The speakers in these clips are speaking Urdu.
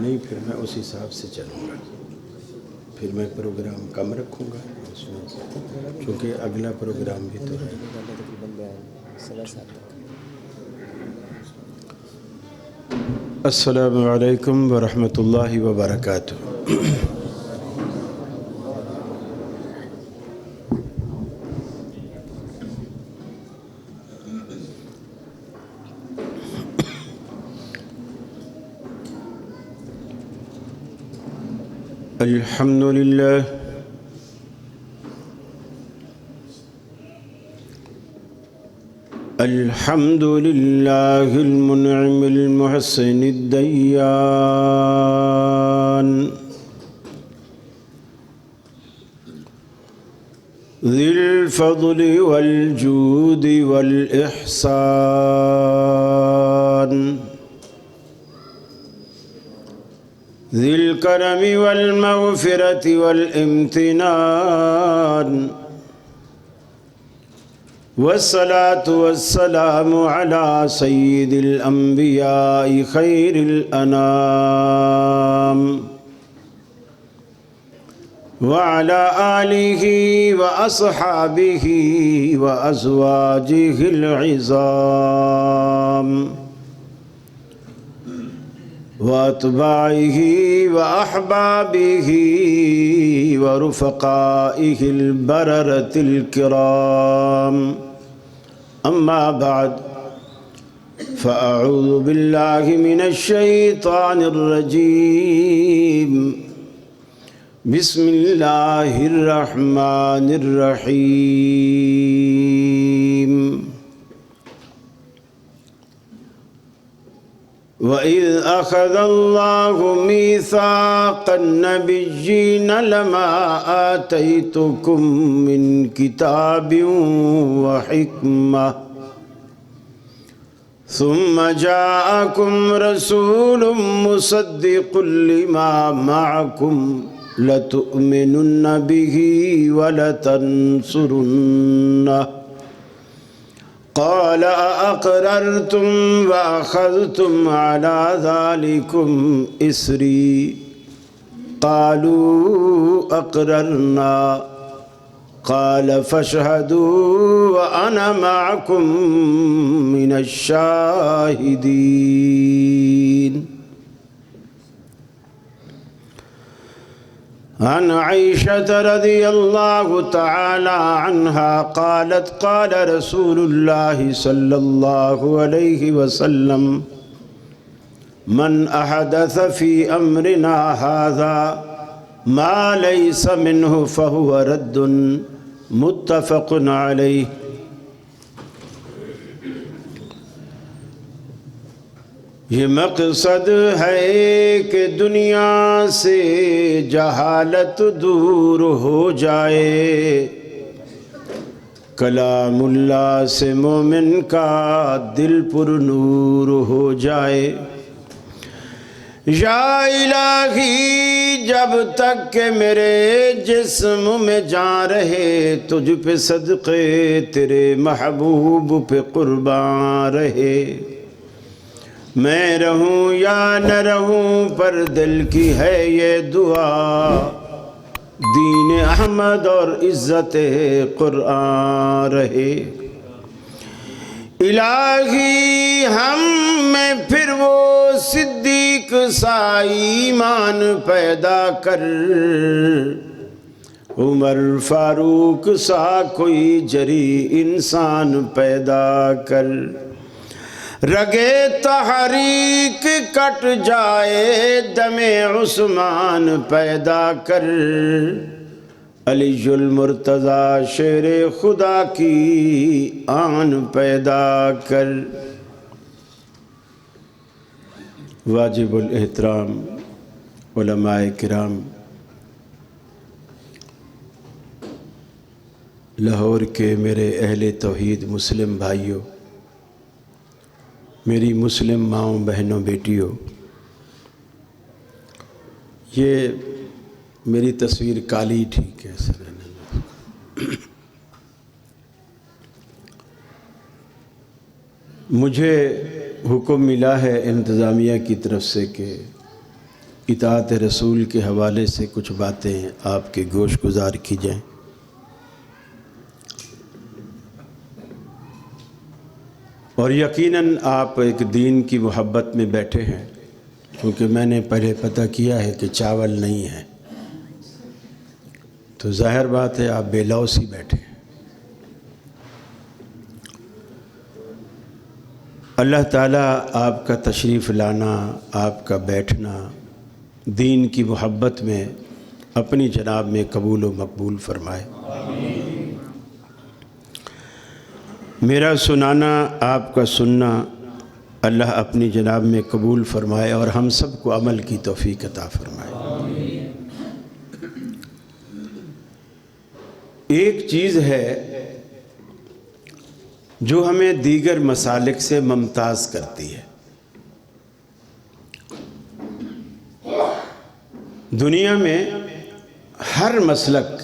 نہیں پھر میں اس حساب سے چلوں گا، پھر میں پروگرام کم رکھوں گا اس میں سے، کیونکہ اگلا پروگرام بھی تو ہے۔ السلام علیکم ورحمۃ اللہ وبرکاتہ۔ الحمد للہ الحمد للہ المنعم المحسن الدیان ذی الفضل والجود والإحسان ذی الکرم والمغفرة والامتنان والصلاة والسلام على سید الانبیاء خیر الانام وعلى آلہ واصحابہ وازواجہ العظام واتباعہ واحبابہ ورفقائہ البررۃ الکرام، اما بعد فاعوذ باللہ من الشیطان الرجیم، بسم اللہ الرحمن الرحیم۔ وَإِذْ أَخَذَ اللَّهُ مِيثَاقَ النَّبِيِّينَ لَمَا آتَيْتُكُم مِّن كِتَابٍ وَحِكْمَةٍ ثُمَّ جَاءَكُمْ رَسُولٌ مُصَدِّقٌ لِّمَا مَعَكُمْ لَتُؤْمِنُنَّ بِهِ وَلَتَنصُرُنَّهُ قال أأقررتم وأخذتم على ذلكم إسري قالوا أقررنا قال فاشهدوا وأنا معكم من الشاهدين۔ عن عائشة رضي الله تعالى عنها قالت قال رسول الله صلى الله عليه وسلم من أحدث في أمرنا هذا ما ليس منه فهو رد، متفق عليه۔ یہ مقصد ہے کہ دنیا سے جہالت دور ہو جائے، کلام اللہ سے مومن کا دل پر نور ہو جائے۔ یا الہی جب تک کہ میرے جسم میں جان رہے، تجھ پہ صدقے تیرے محبوب پہ قربان رہے، میں رہوں یا نہ رہوں پر دل کی ہے یہ دعا، دین احمد اور عزت قرآن رہے۔ الہی ہم میں پھر وہ صدیق سا ایمان پیدا کر، عمر فاروق سا کوئی جری انسان پیدا کر، رگے تحریک کٹ جائے دم عثمان پیدا کر، علی المرتضیٰ شیر خدا کی آن پیدا کر۔ واجب الاحترام علماء کرام، لاہور کے میرے اہل توحید مسلم بھائیوں، میری مسلم ماؤں بہنوں بیٹیوں، یہ میری تصویر کالی ٹھیک ہے سر، مجھے حکم ملا ہے انتظامیہ کی طرف سے کہ اطاعت رسول کے حوالے سے کچھ باتیں آپ کے گوش گزار کی جائیں۔ اور یقیناً آپ ایک دین کی محبت میں بیٹھے ہیں، کیونکہ میں نے پہلے پتہ کیا ہے کہ چاول نہیں ہے، تو ظاہر بات ہے آپ بے لوث ہی بیٹھے ہیں۔ اللہ تعالیٰ آپ کا تشریف لانا، آپ کا بیٹھنا دین کی محبت میں اپنی جناب میں قبول و مقبول فرمائے۔ میرا سنانا، آپ کا سننا اللہ اپنی جناب میں قبول فرمائے اور ہم سب کو عمل کی توفیق عطا فرمائے۔ ایک چیز ہے جو ہمیں دیگر مسالک سے ممتاز کرتی ہے۔ دنیا میں ہر مسلک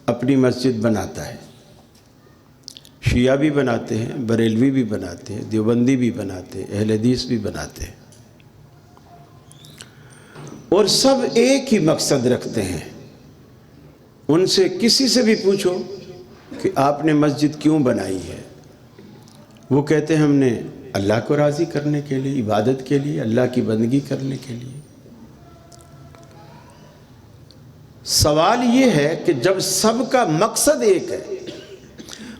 اپنی مسجد بناتا ہے، شیعہ بھی بناتے ہیں، بریلوی بھی بناتے ہیں، دیوبندی بھی بناتے ہیں، اہل حدیث بھی بناتے ہیں، اور سب ایک ہی مقصد رکھتے ہیں۔ ان سے کسی سے بھی پوچھو کہ آپ نے مسجد کیوں بنائی ہے، وہ کہتے ہیں ہم نے اللہ کو راضی کرنے کے لیے، عبادت کے لیے، اللہ کی بندگی کرنے کے لیے۔ سوال یہ ہے کہ جب سب کا مقصد ایک ہے،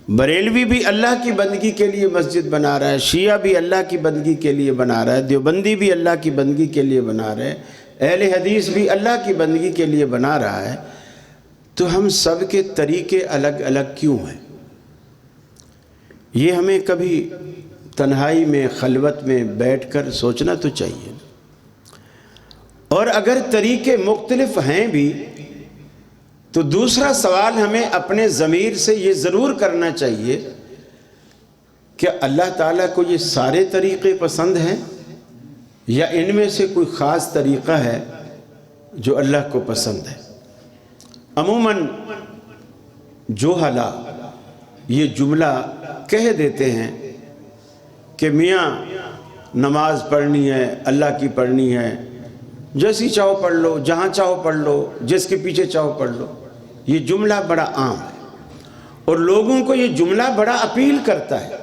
بریلوی بھی اللہ کی بندگی کے لیے مسجد بنا رہا ہے، شیعہ بھی اللہ کی بندگی کے لیے بنا رہا ہے، دیوبندی بھی اللہ کی بندگی کے لیے بنا رہا ہے، اہل حدیث بھی اللہ کی بندگی کے لیے بنا رہا ہے، تو ہم سب کے طریقے الگ الگ کیوں ہیں؟ یہ ہمیں کبھی تنہائی میں، خلوت میں بیٹھ کر سوچنا تو چاہیے۔ اور اگر طریقے مختلف ہیں بھی تو دوسرا سوال ہمیں اپنے ضمیر سے یہ ضرور کرنا چاہیے کہ اللہ تعالیٰ کو یہ سارے طریقے پسند ہیں یا ان میں سے کوئی خاص طریقہ ہے جو اللہ کو پسند ہے۔ عموماً جوہلا یہ جملہ کہہ دیتے ہیں کہ میاں نماز پڑھنی ہے، اللہ کی پڑھنی ہے، جیسی چاہو پڑھ لو، جہاں چاہو پڑھ لو، جس کے پیچھے چاہو پڑھ لو۔ یہ جملہ بڑا عام ہے اور لوگوں کو یہ جملہ بڑا اپیل کرتا ہے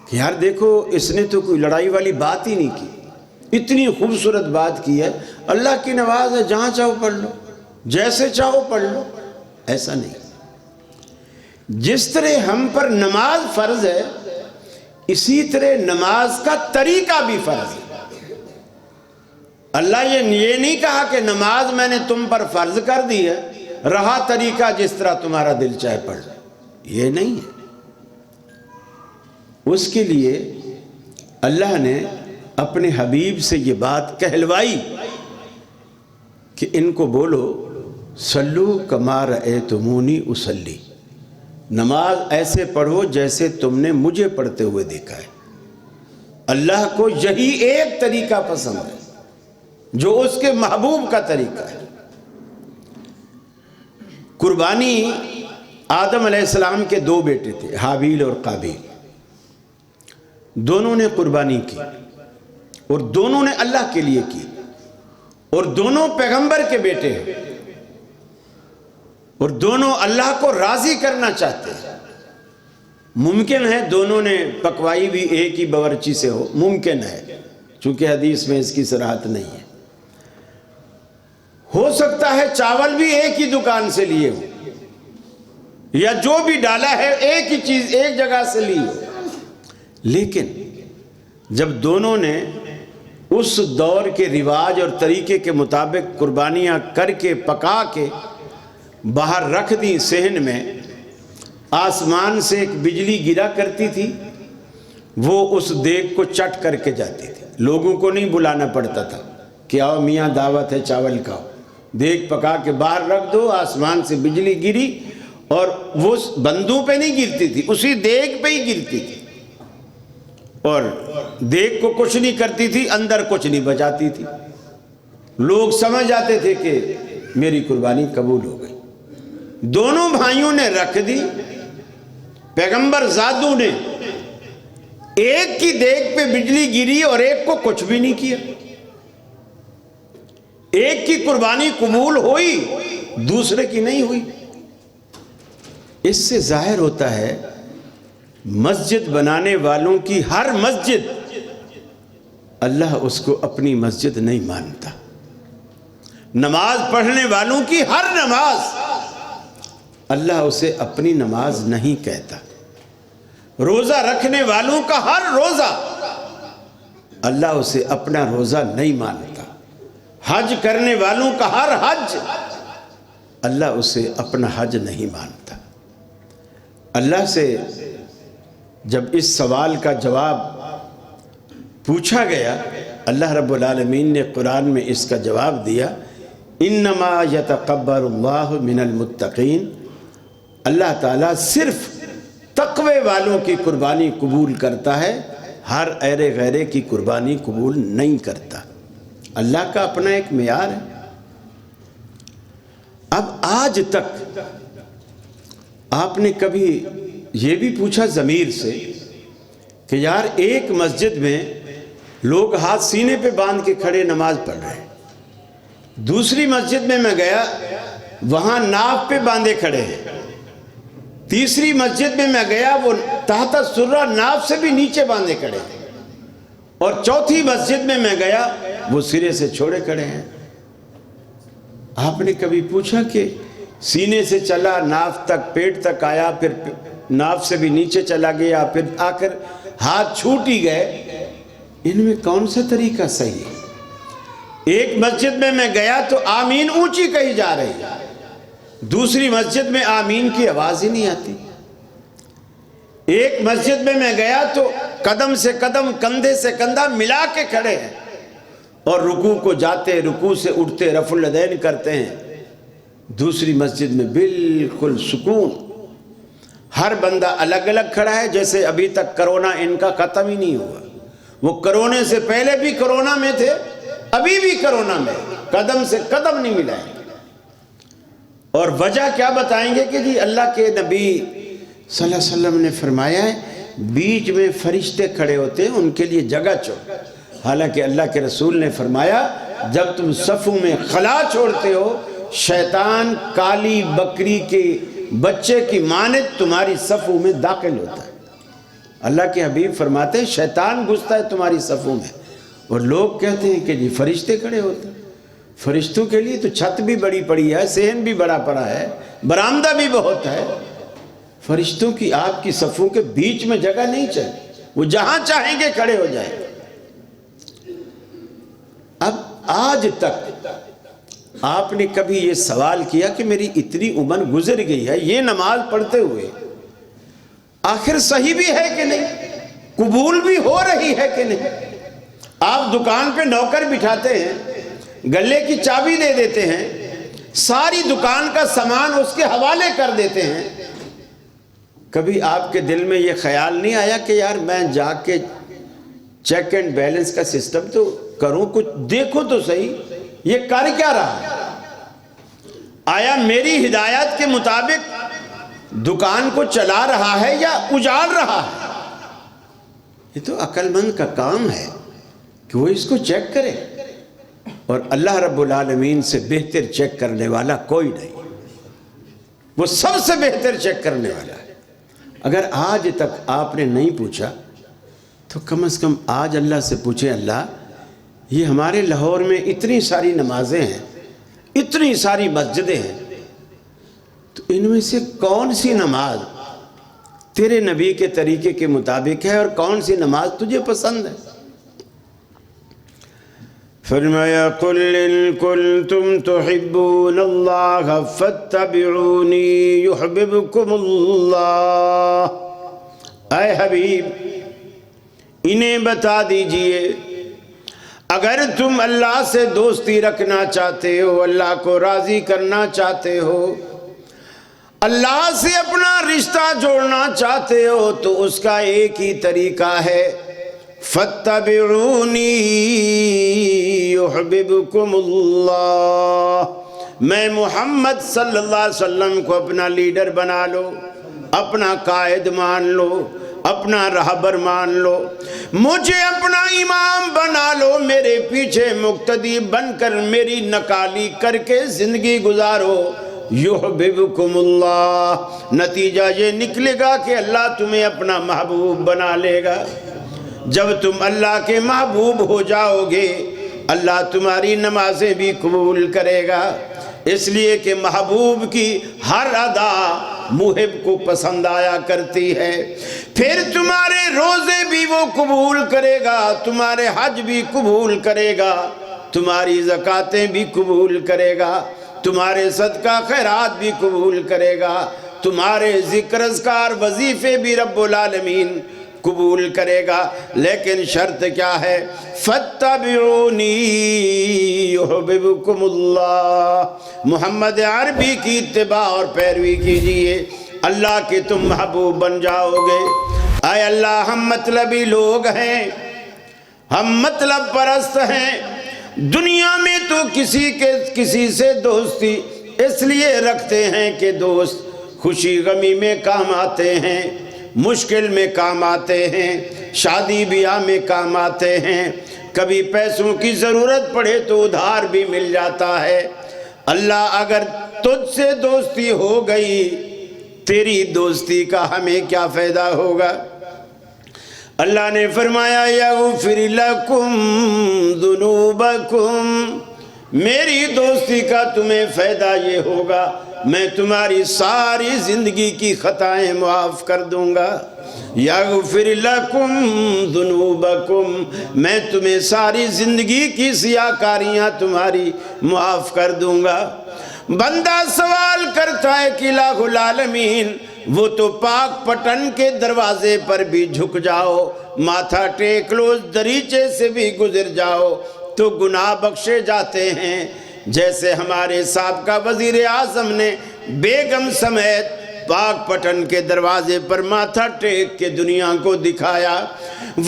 کہ یار دیکھو اس نے تو کوئی لڑائی والی بات ہی نہیں کی، اتنی خوبصورت بات کی ہے، اللہ کی نماز ہے، جہاں چاہو پڑھ لو، جیسے چاہو پڑھ لو۔ ایسا نہیں، جس طرح ہم پر نماز فرض ہے اسی طرح نماز کا طریقہ بھی فرض ہے۔ اللہ یہ نہیں کہا کہ نماز میں نے تم پر فرض کر دی ہے، رہا طریقہ جس طرح تمہارا دل چاہے پڑھ، یہ نہیں ہے۔ اس کے لیے اللہ نے اپنے حبیب سے یہ بات کہلوائی کہ ان کو بولو صلو کما رأیتمونی اصلی، نماز ایسے پڑھو جیسے تم نے مجھے پڑھتے ہوئے دیکھا ہے۔ اللہ کو یہی ایک طریقہ پسند ہے جو اس کے محبوب کا طریقہ ہے۔ قربانی آدم علیہ السلام کے دو بیٹے تھے، حابیل اور قابیل، دونوں نے قربانی کی اور دونوں نے اللہ کے لیے کی، اور دونوں پیغمبر کے بیٹے ہیں اور دونوں اللہ کو راضی کرنا چاہتے ہیں۔ ممکن ہے دونوں نے پکوائی بھی ایک ہی باورچی سے ہو، ممکن ہے، چونکہ حدیث میں اس کی صراحت نہیں ہے۔ ہو سکتا ہے چاول بھی ایک ہی دکان سے لیے ہو، یا جو بھی ڈالا ہے ایک ہی چیز ایک جگہ سے لی ہو، لیکن جب دونوں نے اس دور کے رواج اور طریقے کے مطابق قربانیاں کر کے پکا کے باہر رکھ دی صحن میں، آسمان سے ایک بجلی گرا کرتی تھی، وہ اس دیگ کو چٹ کر کے جاتی تھی، لوگوں کو نہیں بلانا پڑتا تھا کہ آؤ میاں دعوت ہے چاول کا، دیگ پکا کے باہر رکھ دو، آسمان سے بجلی گری اور وہ بندوں پہ نہیں گرتی تھی، اسی دیگ پہ ہی گرتی تھی، اور دیگ کو کچھ نہیں کرتی تھی، اندر کچھ نہیں بچاتی تھی۔ لوگ سمجھ جاتے تھے کہ میری قربانی قبول ہو گئی۔ دونوں بھائیوں نے رکھ دی، پیغمبر زادوں نے ایک کی دیگ پہ بجلی گری اور ایک کو کچھ بھی نہیں کیا۔ ایک کی قربانی قبول ہوئی، دوسرے کی نہیں ہوئی۔ اس سے ظاہر ہوتا ہے مسجد بنانے والوں کی ہر مسجد اللہ اس کو اپنی مسجد نہیں مانتا، نماز پڑھنے والوں کی ہر نماز اللہ اسے اپنی نماز نہیں کہتا، روزہ رکھنے والوں کا ہر روزہ اللہ اسے اپنا روزہ نہیں مانتا، حج کرنے والوں کا ہر حج اللہ اسے اپنا حج نہیں مانتا۔ اللہ سے جب اس سوال کا جواب پوچھا گیا، اللہ رب العالمین نے قرآن میں اس کا جواب دیا، انما یتقبل اللہ من المتقین، اللہ تعالیٰ صرف تقوی والوں کی قربانی قبول کرتا ہے، ہر ایرے غیرے کی قربانی قبول نہیں کرتا۔ اللہ کا اپنا ایک معیار ہے۔ اب آج تک آپ نے کبھی یہ بھی پوچھا ضمیر سے کہ یار ایک مسجد میں لوگ ہاتھ سینے پہ باندھ کے کھڑے نماز پڑھ رہے ہیں، دوسری مسجد میں گیا وہاں ناف پہ باندھے کھڑے ہیں، تیسری مسجد میں گیا وہ تحت سرہ ناف سے بھی نیچے باندھے کھڑے ہیں، اور چوتھی مسجد میں گیا وہ سرے سے چھوڑے کھڑے ہیں۔ آپ نے کبھی پوچھا کہ سینے سے چلا ناف تک، پیٹ تک آیا، پھر ناف سے بھی نیچے چلا گیا، پھر آ کر ہاتھ چھوٹ ہی گئے، ان میں کون سا طریقہ صحیح ہے؟ ایک مسجد میں گیا تو آمین اونچی کہی جا رہی ہے، دوسری مسجد میں آمین کی آواز ہی نہیں آتی۔ ایک مسجد میں گیا تو قدم سے قدم، کندھے سے کندھا ملا کے کھڑے ہیں، اور رکوع کو جاتے، رکوع سے اٹھتے رفع الیدین کرتے ہیں۔ دوسری مسجد میں بالکل سکون، ہر بندہ الگ الگ کھڑا ہے، جیسے ابھی تک کرونا ان کا ختم ہی نہیں ہوا۔ وہ کرونے سے پہلے بھی کرونا میں تھے، ابھی بھی کرونا میں، قدم سے قدم نہیں ملائیں۔ اور وجہ کیا بتائیں گے کہ جی اللہ کے نبی صلی اللہ علیہ وسلم نے فرمایا ہے بیچ میں فرشتے کھڑے ہوتے ہیں، ان کے لیے جگہ چھوڑ۔ حالانکہ اللہ کے رسول نے فرمایا جب تم صفوں میں خلا چھوڑتے ہو، شیطان کالی بکری کے بچے کی مانند تمہاری صفوں میں داخل ہوتا ہے۔ اللہ کے حبیب فرماتے ہیں شیطان گھستا ہے تمہاری صفوں میں، اور لوگ کہتے ہیں کہ جی فرشتے کھڑے ہوتے ہیں۔ فرشتوں کے لیے تو چھت بھی بڑی پڑی ہے، صحن بھی بڑا پڑا ہے، برآمدہ بھی بہت ہے، فرشتوں کی آپ کی صفوں کے بیچ میں جگہ نہیں چاہیے، وہ جہاں چاہیں گے کھڑے ہو جائیں۔ اب آج تک آپ نے کبھی یہ سوال کیا کہ میری اتنی عمر گزر گئی ہے یہ نماز پڑھتے ہوئے آخر صحیح بھی ہے کہ نہیں، قبول بھی ہو رہی ہے کہ نہیں؟ آپ دکان پہ نوکر بٹھاتے ہیں، گلے کی چابی دے دیتے ہیں، ساری دکان کا سامان اس کے حوالے کر دیتے ہیں، کبھی آپ کے دل میں یہ خیال نہیں آیا کہ یار میں جا کے چیک اینڈ بیلنس کا سسٹم تو کروں، کچھ دیکھو تو صحیح یہ کر کیا رہا ہے؟ آیا میری ہدایت کے مطابق دکان کو چلا رہا ہے یا اجاڑ رہا ہے؟ یہ تو عقل مند کا کام ہے کہ وہ اس کو چیک کرے، اور اللہ رب العالمین سے بہتر چیک کرنے والا کوئی نہیں، وہ سب سے بہتر چیک کرنے والا ہے۔ اگر آج تک آپ نے نہیں پوچھا تو کم از کم آج اللہ سے پوچھیں، اللہ یہ ہمارے لاہور میں اتنی ساری نمازیں ہیں، اتنی ساری مسجدیں ہیں، تو ان میں سے کون سی نماز تیرے نبی کے طریقے کے مطابق ہے اور کون سی نماز تجھے پسند ہے؟ فرمایا قل ان کنتم تحبون اللہ فاتبعونی یحببکم اللہ۔ اے حبیب انہیں بتا دیجئے اگر تم اللہ سے دوستی رکھنا چاہتے ہو، اللہ کو راضی کرنا چاہتے ہو، اللہ سے اپنا رشتہ جوڑنا چاہتے ہو، تو اس کا ایک ہی طریقہ ہے فَاتَّبِعُونِي يُحْبِبْكُمُ اللَّهُ، میں محمد صلی اللہ علیہ وسلم کو اپنا لیڈر بنا لو، اپنا قائد مان لو، اپنا رہبر مان لو، مجھے اپنا امام بنا لو، میرے پیچھے مقتدی بن کر میری نقالی کر کے زندگی گزارو، یحببکم اللہ، نتیجہ یہ نکلے گا کہ اللہ تمہیں اپنا محبوب بنا لے گا۔ جب تم اللہ کے محبوب ہو جاؤ گے اللہ تمہاری نمازیں بھی قبول کرے گا، اس لیے کہ محبوب کی ہر ادا محب کو پسند آیا کرتی ہے۔ پھر تمہارے روزے بھی وہ قبول کرے گا، تمہارے حج بھی قبول کرے گا، تمہاری زکاتیں بھی قبول کرے گا، تمہارے صدقہ خیرات بھی قبول کرے گا، تمہارے ذکر اذکار وظیفے بھی رب العالمین قبول کرے گا۔ لیکن شرط کیا ہے؟ فَاتَّبِعُونِي يُحْبِبْكُمُ اللَّهُ، محمد عربی کی اتباع اور پیروی کیجئے، اللہ کے تم محبوب بن جاؤ گے۔ اے اللہ ہم مطلبی لوگ ہیں، ہم مطلب پرست ہیں، دنیا میں تو کسی سے دوستی اس لیے رکھتے ہیں کہ دوست خوشی غمی میں کام آتے ہیں، مشکل میں کام آتے ہیں، شادی بیاہ میں کام آتے ہیں، کبھی پیسوں کی ضرورت پڑے تو ادھار بھی مل جاتا ہے۔ اللہ اگر تجھ سے دوستی ہو گئی، تیری دوستی کا ہمیں کیا فائدہ ہوگا؟ اللہ نے فرمایا یغفر لکم ذنوبکم، میری دوستی کا تمہیں فائدہ یہ ہوگا میں تمہاری ساری زندگی کی خطائیں معاف کر دوں گا۔ یغفر لکم ذنوبکم، میں تمہیں ساری زندگی کی سیاہکاریاں تمہاری معاف کر دوں گا۔ بندہ سوال کرتا ہے کہ الہ العالمین وہ تو پاک پٹن کے دروازے پر بھی جھک جاؤ، ماتھا ٹیک لو، دریچے سے بھی گزر جاؤ تو گناہ بخشے جاتے ہیں۔ جیسے ہمارے سابقہ وزیر اعظم نے بیگم سمیت پاک پٹن کے دروازے پر ماتھا ٹیک کے دنیا کو دکھایا،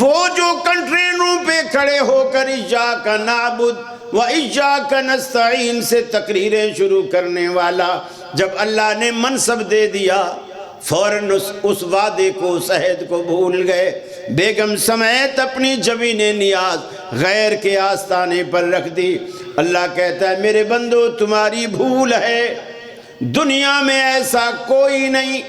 وہ جو کنٹرینوں پہ کھڑے ہو کر ایاک نعبد و ایاک نستعین سے تقریریں شروع کرنے والا، جب اللہ نے منصب دے دیا فوراً اس وعدے کو، اس عہد کو بھول گئے، بیگم سمیت اپنی جبین نیاز غیر کے آستانے پر رکھ دی۔ اللہ کہتا ہے میرے بندو تمہاری بھول ہے، دنیا میں ایسا کوئی نہیں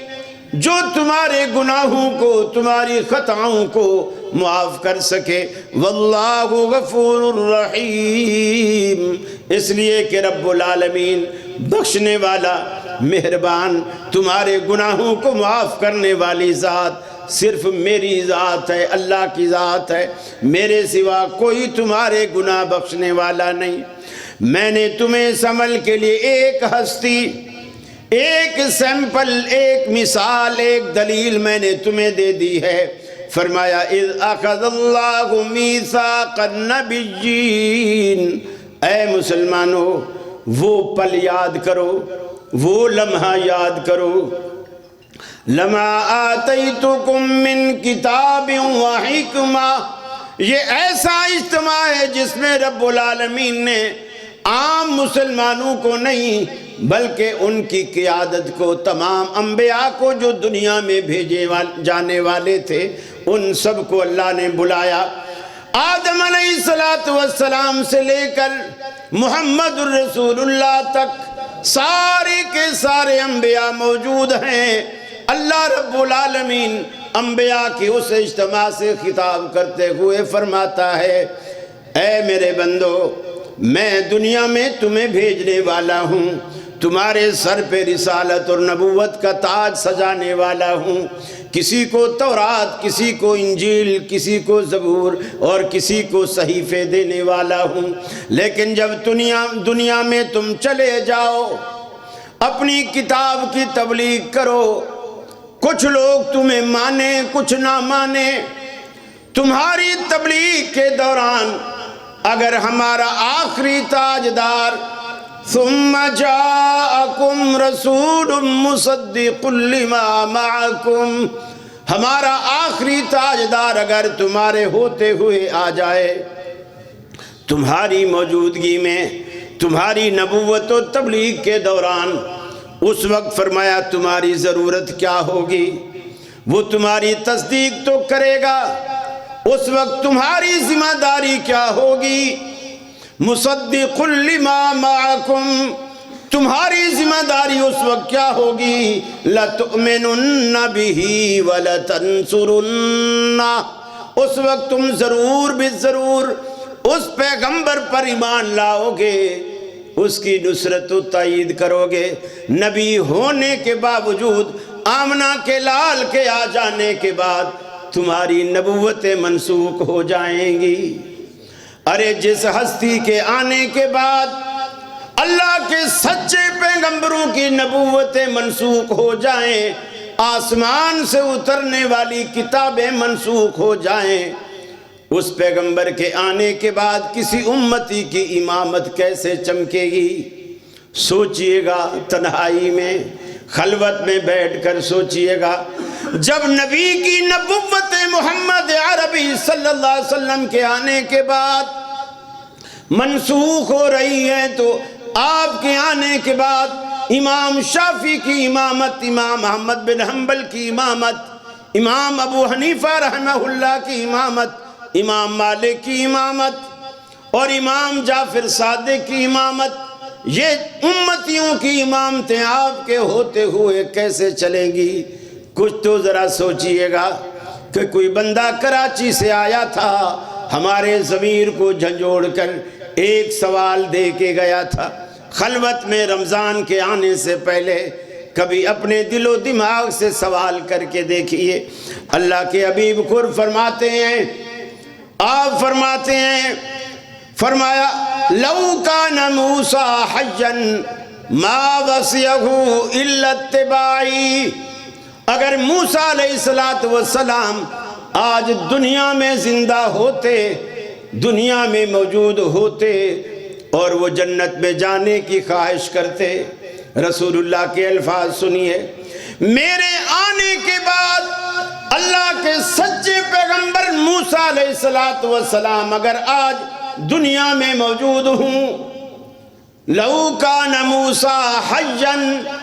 جو تمہارے گناہوں کو، تمہاری خطاؤں کو معاف کر سکے، واللہ غفور الرحیم، اس لیے کہ رب العالمین بخشنے والا، مہربان، تمہارے گناہوں کو معاف کرنے والی ذات صرف میری ذات ہے، اللہ کی ذات ہے، میرے سوا کوئی تمہارے گناہ بخشنے والا نہیں۔ میں نے تمہیں اس عمل کے لیے ایک ہستی، ایک سیمپل، ایک مثال، ایک دلیل میں نے تمہیں دے دی ہے۔ فرمایا اذ اخذ اللہ میثاق النبیین، اے مسلمانوں وہ پل یاد کرو، وہ لمحہ یاد کرو، لما آتیتکم من کتاب و حکمہ، یہ ایسا اجتماع ہے جس میں رب العالمین نے عام مسلمانوں کو نہیں بلکہ ان کی قیادت کو، تمام انبیاء کو جو دنیا میں بھیجے جانے والے تھے ان سب کو اللہ نے بلایا۔ آدم علیہ السلام سے لے کر محمد الرسول اللہ تک سارے کے سارے انبیاء موجود ہیں۔ اللہ رب العالمین انبیاء کی اس اجتماع سے خطاب کرتے ہوئے فرماتا ہے اے میرے بندو میں دنیا میں تمہیں بھیجنے والا ہوں، تمہارے سر پہ رسالت اور نبوت کا تاج سجانے والا ہوں، کسی کو تورات، کسی کو انجیل، کسی کو زبور اور کسی کو صحیفے دینے والا ہوں۔ لیکن جب دنیا میں تم چلے جاؤ اپنی کتاب کی تبلیغ کرو، کچھ لوگ تمہیں مانے کچھ نہ مانے، تمہاری تبلیغ کے دوران اگر ہمارا آخری تاجدار ثم جاءکم رسول مصدق لما معکم، ہمارا آخری تاجدار اگر تمہارے ہوتے ہوئے آ جائے، تمہاری موجودگی میں، تمہاری نبوت و تبلیغ کے دوران، اس وقت فرمایا تمہاری ضرورت کیا ہوگی؟ وہ تمہاری تصدیق تو کرے گا، اس وقت تمہاری ذمہ داری کیا ہوگی؟ مصدق لما معکم، تمہاری ذمہ داری اس وقت کیا ہوگی؟ لَتُؤْمِنُنَّ بِهِ وَلَتَنْصُرُنَّ، اس وقت تم ضرور بالضرور اس پیغمبر پر ایمان لاؤ گے، اس کی نصرت و تائید کرو گے۔ نبی ہونے کے باوجود، آمنہ کے لال کے آ جانے کے بعد تمہاری نبوتیں منسوخ ہو جائیں گی۔ ارے جس ہستی کے آنے کے بعد اللہ کے سچے پیغمبروں کی نبوتیں منسوخ ہو جائیں، آسمان سے اترنے والی کتابیں منسوخ ہو جائیں، اس پیغمبر کے آنے کے بعد کسی امتی کی امامت کیسے چمکے گی؟ سوچئے گا، تنہائی میں خلوت میں بیٹھ کر سوچئے گا، جب نبی کی نبوت محمد عربی صلی اللہ علیہ وسلم کے آنے کے بعد منسوخ ہو رہی ہے، تو آپ کے آنے کے بعد امام شافعی کی امامت، امام احمد بن حنبل کی امامت، امام ابو حنیفہ رحمہ اللہ کی امامت، امام مالک کی امامت اور امام جعفر صادق کی امامت، یہ امتیوں کی امامتیں آپ کے ہوتے ہوئے کیسے چلیں گی؟ کچھ تو ذرا سوچئے گا کہ کوئی بندہ کراچی سے آیا تھا، ہمارے ضمیر کو جھنجھوڑ کر ایک سوال دے کے گیا تھا۔ خلوت میں رمضان کے آنے سے پہلے کبھی اپنے دل و دماغ سے سوال کر کے دیکھیے۔ اللہ کے حبیب خود فرماتے ہیں، آپ فرماتے ہیں، فرمایا لَوْ كَانَ مُوسَىٰ حَيًّا مَا وَسِعَهُ إِلَّا اتِّبَاعِي، اگر موسیٰ علیہ السلام آج دنیا میں زندہ ہوتے، دنیا میں موجود ہوتے اور وہ جنت میں جانے کی خواہش کرتے، رسول اللہ کے الفاظ سنیے، میرے آنے کے بعد اللہ کے سچے پیغمبر موسیٰ علیہ السلام اگر آج دنیا میں موجود ہوں، لَوْ كَانَ مُوسَىٰ حَيًّا،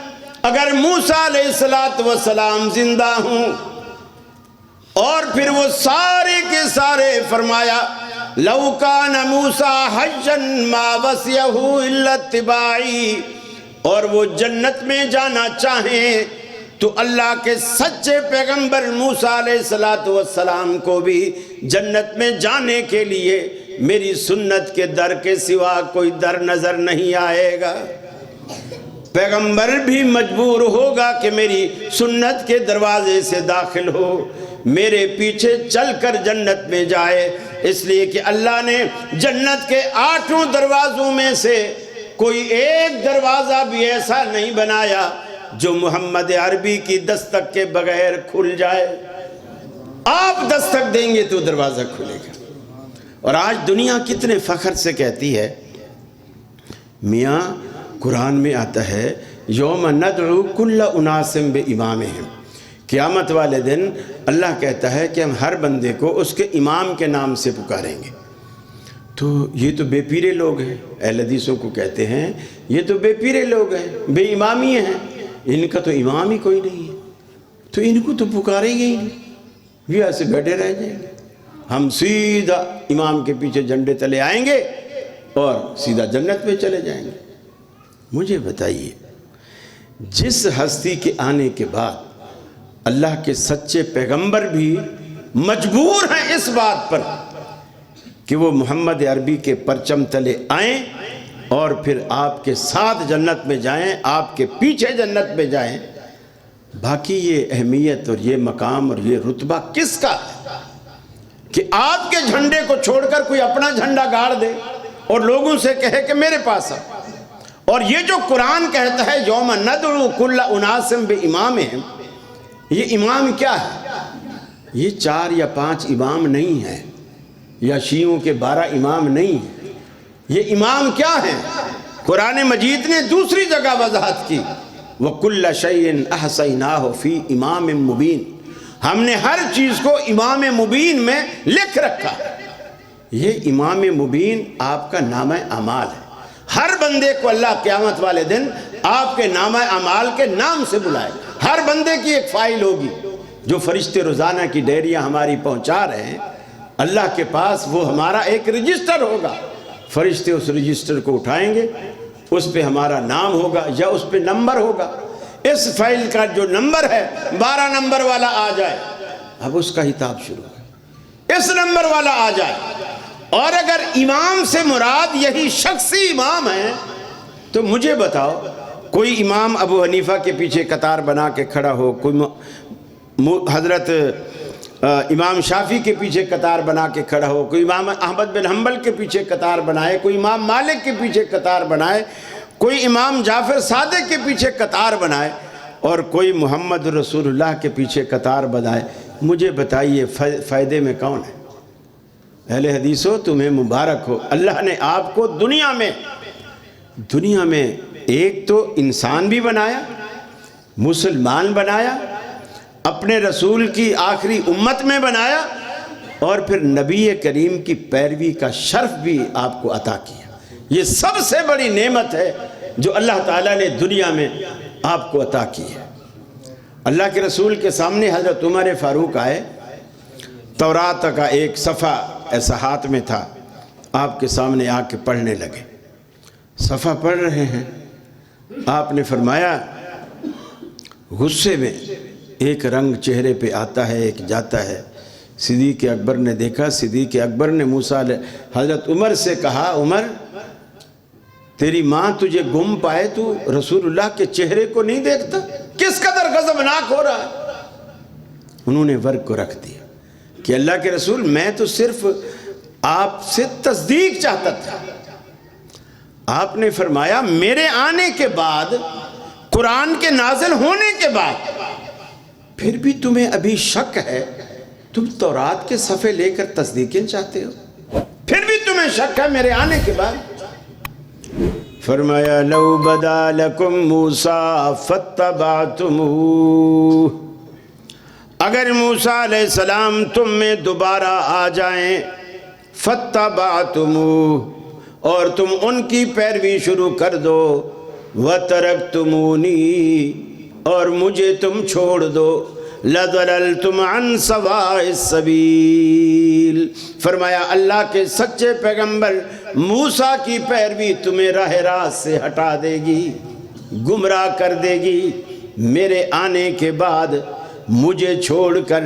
اگر موسیٰ علیہ السلام زندہ ہوں، اور پھر وہ سارے کے سارے فرمایا لَوْ كَانَ مُوسَىٰ حَيًّا مَا وَسِعَهُ إِلَّا اتِّبَاعِي، اور وہ جنت میں جانا چاہیں تو اللہ کے سچے پیغمبر موسیٰ علیہ السلام کو بھی جنت میں جانے کے لیے میری سنت کے در کے سوا کوئی در نظر نہیں آئے گا۔ پیغمبر بھی مجبور ہوگا کہ میری سنت کے دروازے سے داخل ہو، میرے پیچھے چل کر جنت میں جائے، اس لیے کہ اللہ نے جنت کے 8 دروازوں میں سے کوئی ایک دروازہ بھی ایسا نہیں بنایا جو محمد عربی کی دستک کے بغیر کھل جائے۔ آپ دستک دیں گے تو دروازہ کھلے گا۔ اور آج دنیا کتنے فخر سے کہتی ہے، میاں قرآن میں آتا ہے یوم ندعو کل اناس بامامہم، قیامت والے دن اللہ کہتا ہے کہ ہم ہر بندے کو اس کے امام کے نام سے پکاریں گے۔ تو یہ تو بے پیرے لوگ ہیں، اہل حدیثوں کو کہتے ہیں یہ تو بے پیرے لوگ ہیں، بے امامی ہیں، ان کا تو امام ہی کوئی نہیں ہے، تو ان کو تو پکاریں گے ہی نہیں، یہ ایسے بیٹھے رہ جائیں گے۔ ہم سیدھا امام کے پیچھے جھنڈے تلے آئیں گے اور سیدھا جنت میں چلے جائیں گے۔ مجھے بتائیے، جس ہستی کے آنے کے بعد اللہ کے سچے پیغمبر بھی مجبور ہیں اس بات پر کہ وہ محمد عربی کے پرچم تلے آئیں اور پھر آپ کے ساتھ جنت میں جائیں، آپ کے پیچھے جنت میں جائیں، باقی یہ اہمیت اور یہ مقام اور یہ رتبہ کس کا ہے کہ آپ کے جھنڈے کو چھوڑ کر کوئی اپنا جھنڈا گاڑ دے اور لوگوں سے کہے کہ میرے پاس آ۔ اور یہ جو قرآن کہتا ہے یوم ندعو کل اناس بامامہم، یہ امام کیا ہے؟ یہ 4 یا 5 امام نہیں ہیں، یا شیعوں کے 12 امام نہیں ہیں، یہ امام کیا ہیں؟ قرآن مجید نے دوسری جگہ وضاحت کی وَكُلَّ شَيْءٍ أَحْصَيْنَاهُ فِي إِمَامٍ مُبِينٍ، ہم نے ہر چیز کو امام مبین میں لکھ رکھا۔ یہ امام مبین آپ کا نامہ اعمال ہے، ہر بندے کو اللہ قیامت والے دن آپ کے نامہ اعمال کے نام سے بلائے، ہر بندے کی ایک فائل ہوگی جو فرشتے روزانہ کی ڈیریاں ہماری پہنچا رہے ہیں اللہ کے پاس، وہ ہمارا ایک رجسٹر ہوگا، فرشتے اس رجسٹر کو اٹھائیں گے، اس پہ ہمارا نام ہوگا یا اس پہ نمبر ہوگا۔ اس فائل کا جو نمبر ہے 12 نمبر والا آ جائے، اب اس کا حساب شروع ہے، اس نمبر والا آ جائے۔ اور اگر امام سے مراد یہی شخصی امام ہے تو مجھے بتاؤ، کوئی امام ابو حنیفہ کے پیچھے قطار بنا کے کھڑا ہو، کوئی حضرت امام شافعی کے پیچھے قطار بنا کے کھڑا ہو، کوئی امام احمد بن حنبل کے پیچھے قطار بنائے، کوئی امام مالک کے پیچھے قطار بنائے، کوئی امام جعفر صادق کے پیچھے قطار بنائے، اور کوئی محمد رسول اللہ کے پیچھے قطار بنائے، مجھے بتائیے فائدے میں کون ہے؟ اہل حدیثو تمہیں مبارک ہو، اللہ نے آپ کو دنیا میں ایک تو انسان بھی بنایا، مسلمان بنایا، اپنے رسول کی آخری امت میں بنایا، اور پھر نبی کریم کی پیروی کا شرف بھی آپ کو عطا کیا۔ یہ سب سے بڑی نعمت ہے جو اللہ تعالیٰ نے دنیا میں آپ کو عطا کی ہے۔ اللہ کے رسول کے سامنے حضرت عمر فاروق آئے، تورات کا ایک صفحہ ایسا ہاتھ میں تھا، آپ کے سامنے آ کے پڑھنے لگے، صفحہ پڑھ رہے ہیں، آپ نے فرمایا، غصے میں ایک رنگ چہرے پہ آتا ہے، ایک جاتا ہے۔ صدیق اکبر نے دیکھا، صدیق اکبر نے حضرت عمر سے کہا، عمر تیری ماں تجھے گم پائے تو رسول اللہ کے چہرے کو نہیں دیکھتا؟ کس قدر غضبناک ہو رہا ہے۔ انہوں نے ورق کو رکھ دیا کہ اللہ کے رسول میں تو صرف آپ سے تصدیق چاہتا تھا۔ آپ نے فرمایا میرے آنے کے بعد، قرآن کے نازل ہونے کے بعد پھر بھی تمہیں ابھی شک ہے، تم تورات کے صفحے لے کر تصدیقیں چاہتے ہو، پھر بھی تمہیں شک ہے میرے آنے کے بعد؟ فرمایا لو بدا لکم موسیٰ فاتبعتموہ، اگر موسیٰ علیہ السلام تم میں دوبارہ آ جائیں، فاتبعتموہ، اور تم ان کی پیروی شروع کر دو، وترکتمونی، اور مجھے تم چھوڑ دو، لَضَلَلْتُمْ عَنْ سَوَاءِ السَّبِيلِ، فرمایا اللہ کے سچے پیغمبر موسیٰ کی پیروی تمہیں راہ راست سے ہٹا دے گی، گمراہ کر دے گی۔ میرے آنے کے بعد مجھے چھوڑ کر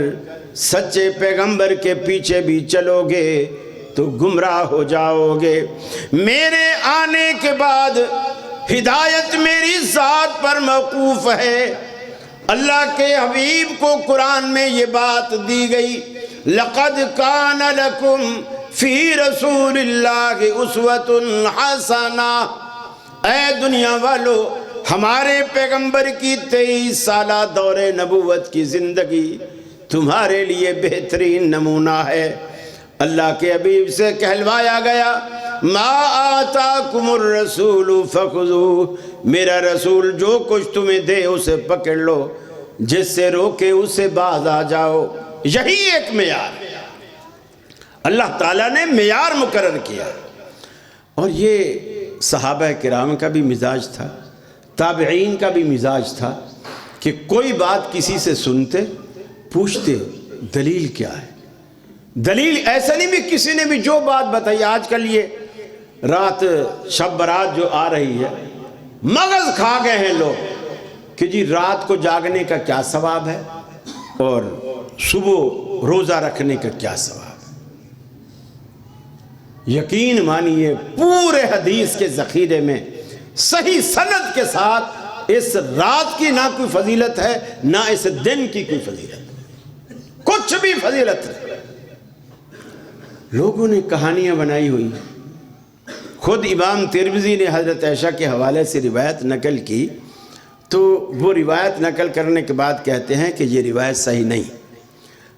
سچے پیغمبر کے پیچھے بھی چلو گے تو گمراہ ہو جاؤ گے۔ میرے آنے کے بعد ہدایت میری ذات پر موقوف ہے۔ اللہ کے حبیب کو قرآن میں یہ بات دی گئی، لَقَدْ كَانَ لَكُمْ فِي رَسُولِ اللَّهِ أُسْوَةٌ حَسَنَةٌ، اے دنیا والو ہمارے پیغمبر کی 23 سالہ دور نبوت کی زندگی تمہارے لیے بہترین نمونہ ہے۔ اللہ کے حبیب سے کہلوایا گیا، ما آتاکم الرسول فخذوہ، میرا رسول جو کچھ تمہیں دے اسے پکڑ لو، جس سے روکے اسے باز آ جاؤ۔ یہی ایک معیار اللہ تعالیٰ نے معیار مقرر کیا، اور یہ صحابہ کرام کا بھی مزاج تھا، تابعین کا بھی مزاج تھا کہ کوئی بات کسی سے سنتے پوچھتے دلیل کیا ہے۔ دلیل ایسا نہیں بھی کسی نے بھی جو بات بتائی، آج کل یہ رات شب برات جو آ رہی ہے، مغز کھا گئے ہیں لوگ کہ جی رات کو جاگنے کا کیا ثواب ہے اور صبح روزہ رکھنے کا کیا ثواب ہے۔ یقین مانیے پورے حدیث کے ذخیرے میں صحیح سند کے ساتھ اس رات کی نہ کوئی فضیلت ہے، نہ اس دن کی کوئی فضیلت ہے، کچھ بھی فضیلت نہیں۔ لوگوں نے کہانیاں بنائی ہوئی، خود امام ترمذی نے حضرت عائشہ کے حوالے سے روایت نقل کی، تو وہ روایت نقل کرنے کے بعد کہتے ہیں کہ یہ روایت صحیح نہیں۔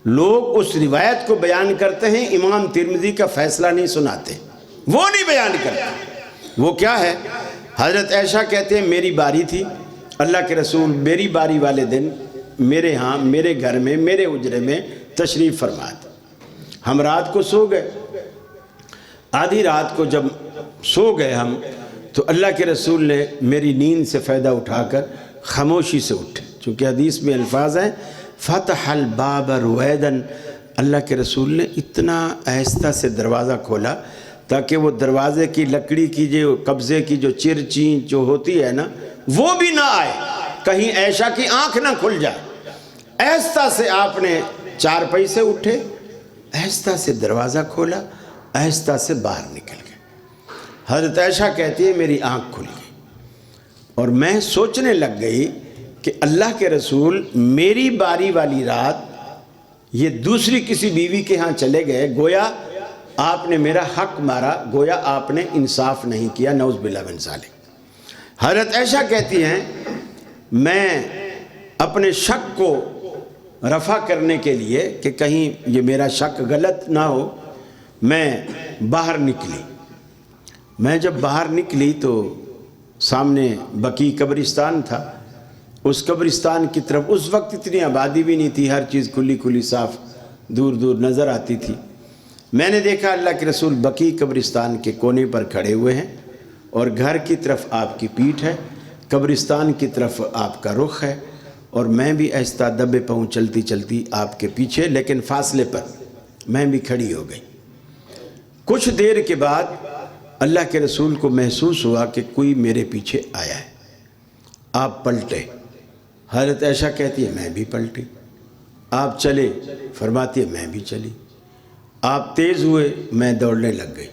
لوگ اس روایت کو بیان کرتے ہیں، امام ترمذی کا فیصلہ نہیں سناتے، وہ نہیں بیان کرتے۔ وہ کیا ہے؟ حضرت عائشہ کہتے ہیں میری باری تھی، اللہ کے رسول میری باری والے دن میرے ہاں میرے گھر میں میرے حجرے میں تشریف فرما تھے۔ ہم رات کو سو گئے، آدھی رات کو جب سو گئے ہم، تو اللہ کے رسول نے میری نیند سے فائدہ اٹھا کر خاموشی سے اٹھے، چونکہ حدیث میں الفاظ ہیں فتح الباب رویدن، اللہ کے رسول نے اتنا آہستہ سے دروازہ کھولا تاکہ وہ دروازے کی لکڑی کی جو قبضے کی جو چرچیں جو ہوتی ہے نا وہ بھی نہ آئے، کہیں عائشہ کی آنکھ نہ کھل جائے۔ آہستہ سے آپ نے چارپائی سے اٹھے، آہستہ سے دروازہ کھولا، آہستہ سے باہر نکل گئے۔ حضرت عائشہ کہتی ہے میری آنکھ کھل گئی اور میں سوچنے لگ گئی کہ اللہ کے رسول میری باری والی رات یہ دوسری کسی بیوی کے ہاں چلے گئے، گویا آپ نے میرا حق مارا، گویا آپ نے انصاف نہیں کیا، نعوذ باللہ من ذالک۔ حضرت عائشہ کہتی ہیں میں اپنے شک کو رفع کرنے کے لیے کہ کہیں یہ میرا شک غلط نہ ہو، میں باہر نکلی۔ میں جب باہر نکلی تو سامنے بقیع قبرستان تھا، اس قبرستان کی طرف اس وقت اتنی آبادی بھی نہیں تھی، ہر چیز کھلی کھلی صاف دور دور نظر آتی تھی۔ میں نے دیکھا اللہ کے رسول بقیع قبرستان کے کونے پر کھڑے ہوئے ہیں اور گھر کی طرف آپ کی پیٹھ ہے، قبرستان کی طرف آپ کا رخ ہے، اور میں بھی آہستہ دبے پاؤں چلتی چلتی آپ کے پیچھے، لیکن فاصلے پر میں بھی کھڑی ہو گئی۔ کچھ دیر کے بعد اللہ کے رسول کو محسوس ہوا کہ کوئی میرے پیچھے آیا ہے، آپ پلٹے۔ حضرت عائشہ کہتی ہے میں بھی پلٹی۔ آپ چلے، فرماتی ہے میں بھی چلی۔ آپ تیز ہوئے، میں دوڑنے لگ گئی،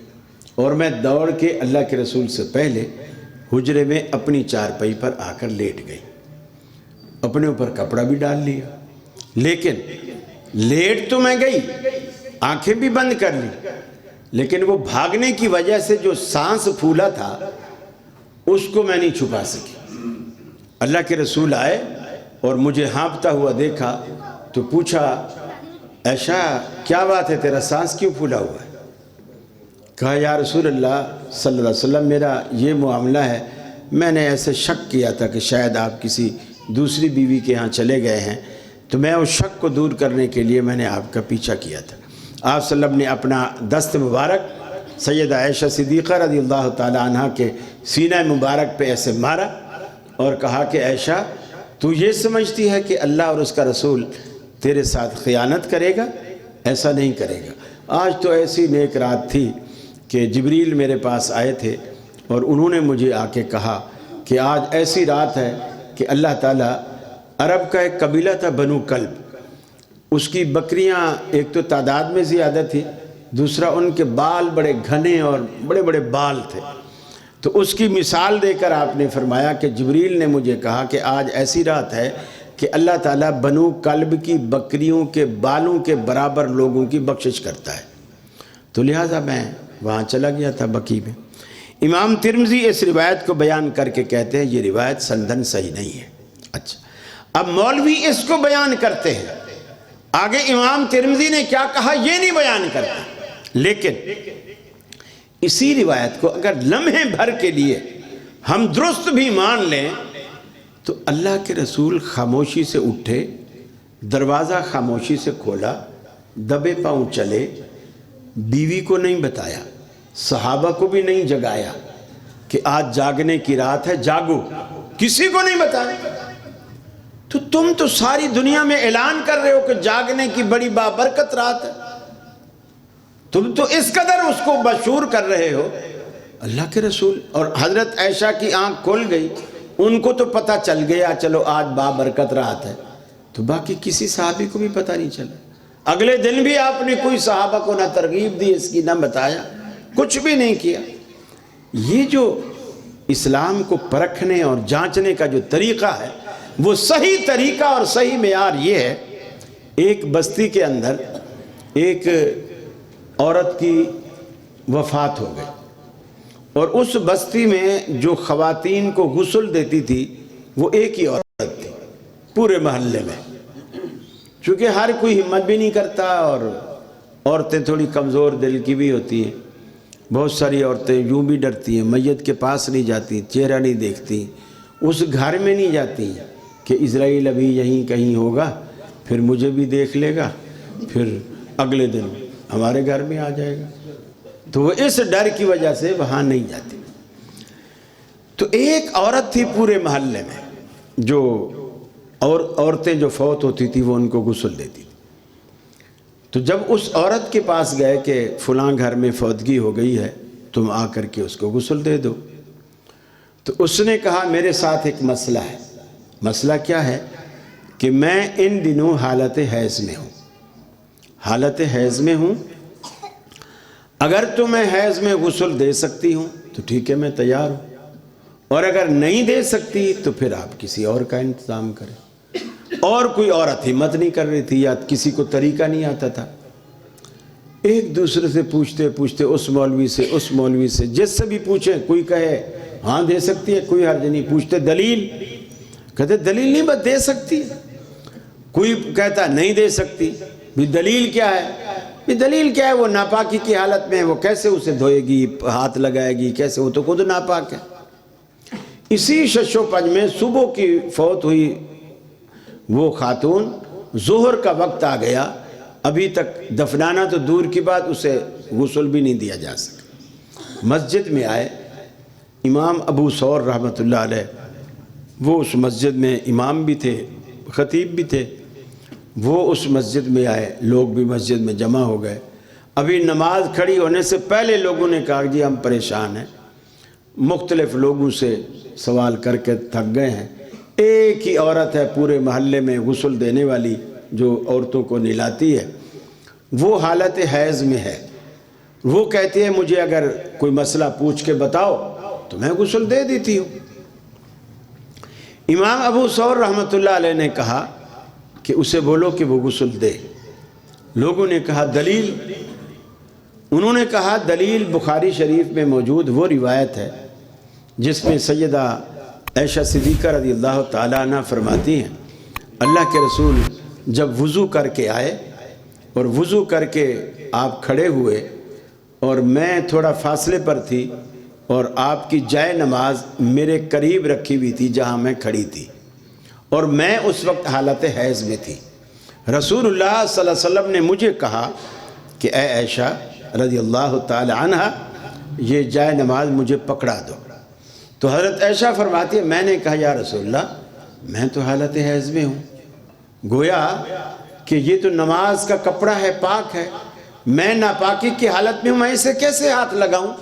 اور میں دوڑ کے اللہ کے رسول سے پہلے حجرے میں اپنی چارپائی پر آ کر لیٹ گئی، اپنے اوپر کپڑا بھی ڈال لیا، لیکن لیٹ تو میں گئی، آنکھیں بھی بند کر لی، لیکن وہ بھاگنے کی وجہ سے جو سانس پھولا تھا اس کو میں نہیں چھپا سکی۔ اللہ کے رسول آئے اور مجھے ہانپتا ہوا دیکھا تو پوچھا عائشہ کیا بات ہے، تیرا سانس کیوں پھولا ہوا ہے؟ کہا یا رسول اللہ صلی اللہ علیہ وسلم میرا یہ معاملہ ہے، میں نے ایسے شک کیا تھا کہ شاید آپ کسی دوسری بیوی کے ہاں چلے گئے ہیں، تو میں اس شک کو دور کرنے کے لیے میں نے آپ کا پیچھا کیا تھا۔ آپ صلی اللہ علیہ وسلم نے اپنا دست مبارک سیدہ عائشہ صدیقہ رضی اللہ تعالی عنہ کے سینہ مبارک پہ ایسے مارا اور کہا کہ عائشہ تو یہ سمجھتی ہے کہ اللہ اور اس کا رسول تیرے ساتھ خیانت کرے گا؟ ایسا نہیں کرے گا۔ آج تو ایسی نیک رات تھی کہ جبریل میرے پاس آئے تھے اور انہوں نے مجھے آ کے کہا کہ آج ایسی رات ہے کہ اللہ تعالیٰ، عرب کا ایک قبیلہ تھا بنو کلب، اس کی بکریاں ایک تو تعداد میں زیادہ تھی، دوسرا ان کے بال بڑے گھنے اور بڑے بڑے بال تھے، تو اس کی مثال دے کر آپ نے فرمایا کہ جبریل نے مجھے کہا کہ آج ایسی رات ہے کہ اللہ تعالیٰ بنو کلب کی بکریوں کے بالوں کے برابر لوگوں کی بخشش کرتا ہے۔ تو لہٰذا میں وہاں چلا گیا تھا بقیع میں۔ امام ترمذی اس روایت کو بیان کر کے کہتے ہیں یہ روایت سندن صحیح نہیں ہے۔ اچھا، اب مولوی اس کو بیان کرتے ہیں، آگے امام ترمذی نے کیا کہا یہ نہیں بیان کرتا، لیکن اسی روایت کو اگر لمحے بھر کے لیے ہم درست بھی مان لیں تو اللہ کے رسول خاموشی سے اٹھے، دروازہ خاموشی سے کھولا، دبے پاؤں چلے، بیوی کو نہیں بتایا، صحابہ کو بھی نہیں جگایا کہ آج جاگنے کی رات ہے جاگو، کسی کو نہیں بتایا۔ تو تم تو ساری دنیا میں اعلان کر رہے ہو کہ جاگنے کی بڑی بابرکت رات ہے، تم تو اس قدر اس کو مشہور کر رہے ہو۔ اللہ کے رسول اور حضرت عائشہ کی آنکھ کھل گئی، ان کو تو پتہ چل گیا چلو آج بابرکت رات ہے، تو باقی کسی صحابی کو بھی پتہ نہیں چلا۔ اگلے دن بھی آپ نے کوئی صحابہ کو نہ ترغیب دی اس کی، نہ بتایا، کچھ بھی نہیں کیا۔ یہ جو اسلام کو پرکھنے اور جانچنے کا جو طریقہ ہے وہ صحیح طریقہ اور صحیح معیار یہ ہے، ایک بستی کے اندر ایک عورت کی وفات ہو گئی اور اس بستی میں جو خواتین کو غسل دیتی تھی وہ ایک ہی عورت تھی پورے محلے میں، چونکہ ہر کوئی ہمت بھی نہیں کرتا اور عورتیں تھوڑی کمزور دل کی بھی ہوتی ہیں، بہت ساری عورتیں یوں بھی ڈرتی ہیں، میت کے پاس نہیں جاتی، چہرہ نہیں دیکھتی، اس گھر میں نہیں جاتی کہ اسرائیل ابھی یہیں کہیں ہوگا، پھر مجھے بھی دیکھ لے گا، پھر اگلے دن ہمارے گھر میں آ جائے گا، تو وہ اس ڈر کی وجہ سے وہاں نہیں جاتی۔ تو ایک عورت تھی پورے محلے میں جو اور عورتیں جو فوت ہوتی تھی وہ ان کو غسل دیتی تھی۔ تو جب اس عورت کے پاس گئے کہ فلاں گھر میں فوتگی ہو گئی ہے، تم آ کر کے اس کو غسل دے دو، تو اس نے کہا میرے ساتھ ایک مسئلہ ہے۔ مسئلہ کیا ہے کہ میں ان دنوں حالت حیض میں ہوں، حالت حیض میں ہوں، اگر تمہیں حیض میں غسل دے سکتی ہوں تو ٹھیک ہے، میں تیار ہوں، اور اگر نہیں دے سکتی تو پھر آپ کسی اور کا انتظام کریں۔ اور کوئی عورت ہمت نہیں کر رہی تھی یا کسی کو طریقہ نہیں آتا تھا، ایک دوسرے سے پوچھتے پوچھتے اس مولوی سے اس مولوی سے، جس سے بھی پوچھیں، کوئی کہے ہاں دے سکتی ہے، کوئی حرج نہیں، پوچھتے دلیل، کہتے دلیل نہیں بس دے سکتی ہے، کوئی کہتا نہیں دے سکتی، بھی دلیل کیا ہے؟ بھی دلیل کیا ہے؟ وہ ناپاکی کی حالت میں ہے، وہ کیسے اسے دھوئے گی، ہاتھ لگائے گی کیسے؟ وہ تو خود ناپاک ہے۔ اسی شش و پنج میں صبح کی فوت ہوئی وہ خاتون، ظہر کا وقت آ گیا، ابھی تک دفنانا تو دور کی بات، اسے غسل بھی نہیں دیا جا سکا۔ مسجد میں آئے امام ابو ثور رحمۃ اللہ علیہ، وہ اس مسجد میں امام بھی تھے، خطیب بھی تھے، وہ اس مسجد میں آئے، لوگ بھی مسجد میں جمع ہو گئے۔ ابھی نماز کھڑی ہونے سے پہلے لوگوں نے کہا جی ہم پریشان ہیں، مختلف لوگوں سے سوال کر کے تھک گئے ہیں، ایک ہی عورت ہے پورے محلے میں غسل دینے والی جو عورتوں کو نہلاتی ہے، وہ حالت حیض میں ہے، وہ کہتی ہے مجھے اگر کوئی مسئلہ پوچھ کے بتاؤ تو میں غسل دے دیتی ہوں۔ امام ابو ثور رحمۃ اللہ علیہ نے کہا کہ اسے بولو کہ وہ غسل دے۔ لوگوں نے کہا دلیل؟ انہوں نے کہا دلیل بخاری شریف میں موجود وہ روایت ہے جس میں سیدہ عائشہ صدیقہ رضی اللہ تعالیٰ عنہ فرماتی ہیں اللہ کے رسول جب وضو کر کے آئے اور وضو کر کے آپ کھڑے ہوئے اور میں تھوڑا فاصلے پر تھی اور آپ کی جائے نماز میرے قریب رکھی ہوئی تھی جہاں میں کھڑی تھی، اور میں اس وقت حالت حیض میں تھی، رسول اللہ صلی اللہ علیہ وسلم نے مجھے کہا کہ اے عائشہ رضی اللہ تعالی عنہ یہ جائے نماز مجھے پکڑا دو۔ تو حضرت عائشہ فرماتی ہے میں نے کہا یا رسول اللہ میں تو حالت حیض میں ہوں، گویا کہ یہ تو نماز کا کپڑا ہے، پاک ہے، میں ناپاکی کی حالت میں ہوں، میں اسے کیسے ہاتھ لگاؤں؟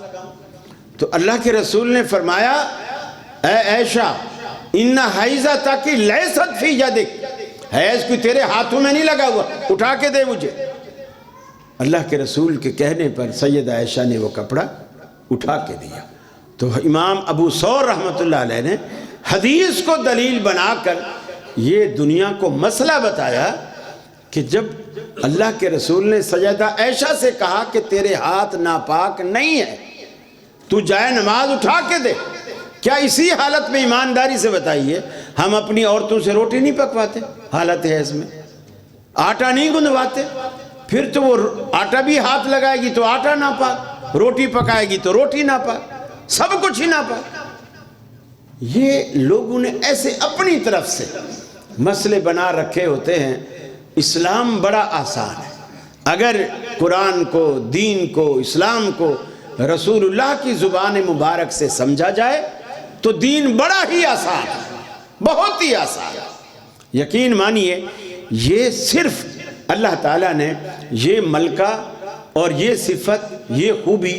تو اللہ کے رسول نے فرمایا اے عائشہ ان حیضتک لیست فی یدک، حیض کوئی تیرے ہاتھوں میں نہیں لگا ہوا، اٹھا کے دے مجھے۔ اللہ کے رسول کے کہنے پر سیدہ عائشہ نے وہ کپڑا اٹھا کے دیا۔ تو امام ابو ثور رحمۃ اللہ علیہ نے حدیث کو دلیل بنا کر یہ دنیا کو مسئلہ بتایا کہ جب اللہ کے رسول نے سیدہ عائشہ سے کہا کہ تیرے ہاتھ ناپاک نہیں ہے، تو جائے نماز اٹھا کے دے، کیا اسی حالت میں ایمانداری سے بتائیے ہم اپنی عورتوں سے روٹی نہیں پکواتے حالت حیض میں، آٹا نہیں گندواتے؟ پھر تو وہ آٹا بھی ہاتھ لگائے گی تو آٹا ناپاک، روٹی پکائے گی تو روٹی ناپاک، سب کچھ ہی ناپاک۔ یہ لوگوں نے ایسے اپنی طرف سے مسئلے بنا رکھے ہوتے ہیں۔ اسلام بڑا آسان ہے، اگر قرآن کو، دین کو، اسلام کو رسول اللہ کی زبان مبارک سے سمجھا جائے تو دین بڑا ہی آسان ہے، بہت ہی آسان ہے۔ یقین مانیے یہ صرف اللہ تعالیٰ نے یہ ملکہ اور یہ صفت، یہ خوبی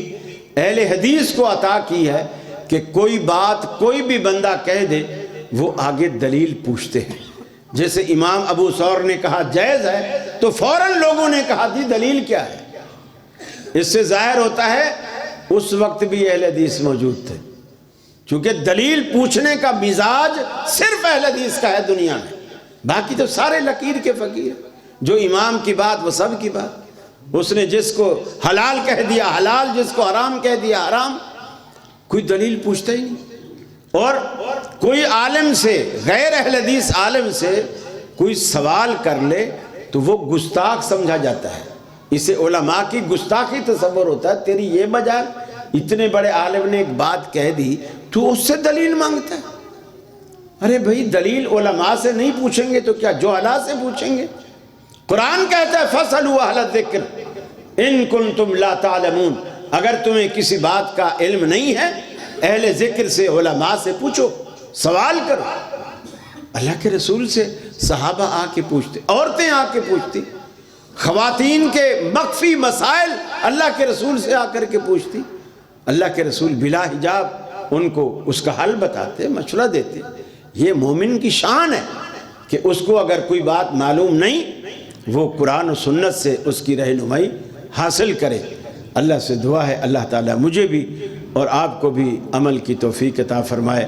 اہل حدیث کو عطا کی ہے کہ کوئی بات کوئی بھی بندہ کہہ دے وہ آگے دلیل پوچھتے ہیں۔ جیسے امام ابو ثور نے کہا جائز ہے تو فوراً لوگوں نے کہا دی دلیل کیا ہے؟ اس سے ظاہر ہوتا ہے اس وقت بھی اہل حدیث موجود تھے، چونکہ دلیل پوچھنے کا مزاج صرف اہل حدیث کا ہے دنیا میں، باقی تو سارے لکیر کے فقیر، جو امام کی بات وہ سب کی بات، اس نے جس کو حلال کہہ دیا حلال، جس کو حرام کہہ دیا حرام، کوئی دلیل پوچھتا ہی نہیں۔ اور کوئی عالم سے، غیر اہل حدیث عالم سے کوئی سوال کر لے تو وہ گستاخ سمجھا جاتا ہے، اسے علماء کی گستاخی تصور ہوتا ہے۔ تیری یہ مجال، اتنے بڑے عالم نے ایک بات کہہ دی تو اس سے دلیل مانگتا ہے؟ ارے بھائی دلیل علماء سے نہیں پوچھیں گے تو کیا جہلاء سے پوچھیں گے؟ قرآن کہتا ہے فَاسْأَلُوا أَهْلَ الذِّكْرِ إِن كُنتُمْ لَا تَعْلَمُونَ، اگر تمہیں کسی بات کا علم نہیں ہے اہل ذکر سے، علماء سے پوچھو، سوال کرو۔ اللہ کے رسول سے صحابہ آ کے پوچھتے، عورتیں آ کے پوچھتی، خواتین کے مخفی مسائل اللہ کے رسول سے آ کر کے پوچھتی، اللہ کے رسول بلا حجاب ان کو اس کا حل بتاتے، مشورہ دیتے۔ یہ مومن کی شان ہے کہ اس کو اگر کوئی بات معلوم نہیں وہ قرآن و سنت سے اس کی رہنمائی حاصل کرے۔ اللہ سے دعا ہے اللہ تعالیٰ مجھے بھی اور آپ کو بھی عمل کی توفیق عطا فرمائے۔